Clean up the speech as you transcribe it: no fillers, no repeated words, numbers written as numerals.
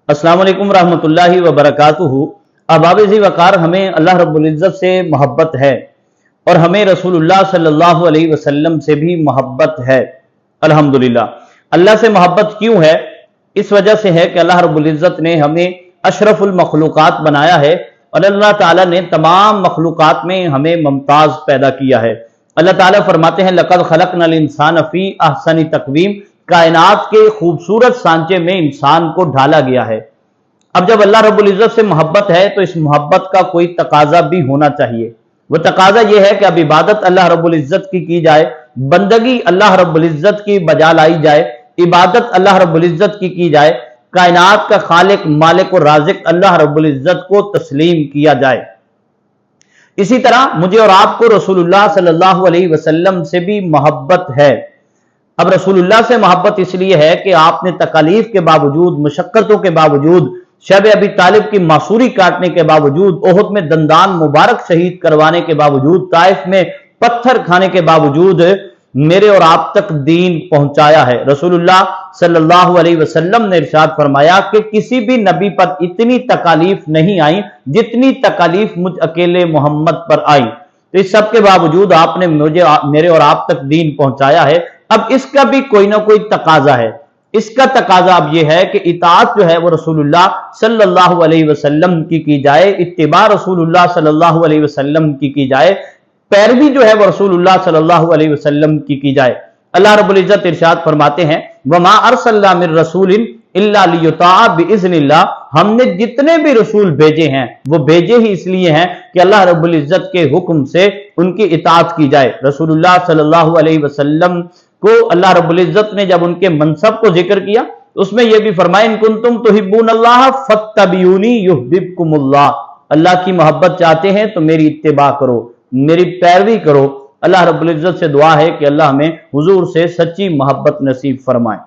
السلام علیکم ورحمۃ اللہ وبرکاتہ۔ احباب ذی وقار، ہمیں اللہ رب العزت سے محبت ہے اور ہمیں رسول اللہ صلی اللہ علیہ وسلم سے بھی محبت ہے الحمدللہ۔ اللہ سے محبت کیوں ہے؟ اس وجہ سے ہے کہ اللہ رب العزت نے ہمیں اشرف المخلوقات بنایا ہے اور اللہ تعالیٰ نے تمام مخلوقات میں ہمیں ممتاز پیدا کیا ہے۔ اللہ تعالیٰ فرماتے ہیں لَقَدْ خَلَقْنَا الْإِنسَانَ فِي أَحْسَنِ تَقْوِيمٍ، کائنات کے خوبصورت سانچے میں انسان کو ڈھالا گیا ہے۔ اب جب اللہ رب العزت سے محبت ہے تو اس محبت کا کوئی تقاضا بھی ہونا چاہیے۔ وہ تقاضا یہ ہے کہ اب عبادت اللہ رب العزت کی جائے، بندگی اللہ رب العزت کی بجا لائی جائے، عبادت اللہ رب العزت کی جائے، کائنات کا خالق مالک و رازق اللہ رب العزت کو تسلیم کیا جائے۔ اسی طرح مجھے اور آپ کو رسول اللہ صلی اللہ علیہ وسلم سے بھی محبت ہے۔ اب رسول اللہ سے محبت اس لیے ہے کہ آپ نے تکالیف کے باوجود، مشقتوں کے باوجود، شب ابی طالب کی معصوری کاٹنے کے باوجود، احد میں دندان مبارک شہید کروانے کے باوجود، طائف میں پتھر کھانے کے باوجود میرے اور آپ تک دین پہنچایا ہے۔ رسول اللہ صلی اللہ علیہ وسلم نے ارشاد فرمایا کہ کسی بھی نبی پر اتنی تکالیف نہیں آئی جتنی تکالیف مجھ اکیلے محمد پر آئی۔ تو اس سب کے باوجود آپ نے میرے اور آپ تک دین پہنچایا ہے۔ اب اس کا بھی کوئی نہ کوئی تقاضا ہے۔ اس کا تقاضا اب یہ ہے کہ اطاعت جو ہے وہ رسول اللہ صلی اللہ علیہ وسلم کی جائے، اتباع رسول اللہ صلی اللہ علیہ وسلم کی جائے، پیروی جو ہے وہ رسول اللہ صلی اللہ علیہ وسلم کی جائے۔ اللہ رب العزت ارشاد فرماتے ہیں وَمَا أَرْسَلْنَا مِن رَّسُولٍ إِلَّا لِيُطَاعَ بِإِذْنِ اللَّهِ، ہم نے جتنے بھی رسول بھیجے ہیں وہ بھیجے ہی اس لیے ہیں کہ اللہ رب العزت کے حکم سے ان کی اطاعت کی جائے۔ رسول اللہ صلی اللہ علیہ وسلم کو اللہ رب العزت نے جب ان کے منصب کو ذکر کیا اس میں یہ بھی فرمایا ان کنتم تحبون اللہ فاتبعونی یحببکم اللہ، اللہ کی محبت چاہتے ہیں تو میری اتباع کرو، میری پیروی کرو۔ اللہ رب العزت سے دعا ہے کہ اللہ ہمیں حضور سے سچی محبت نصیب فرمائے۔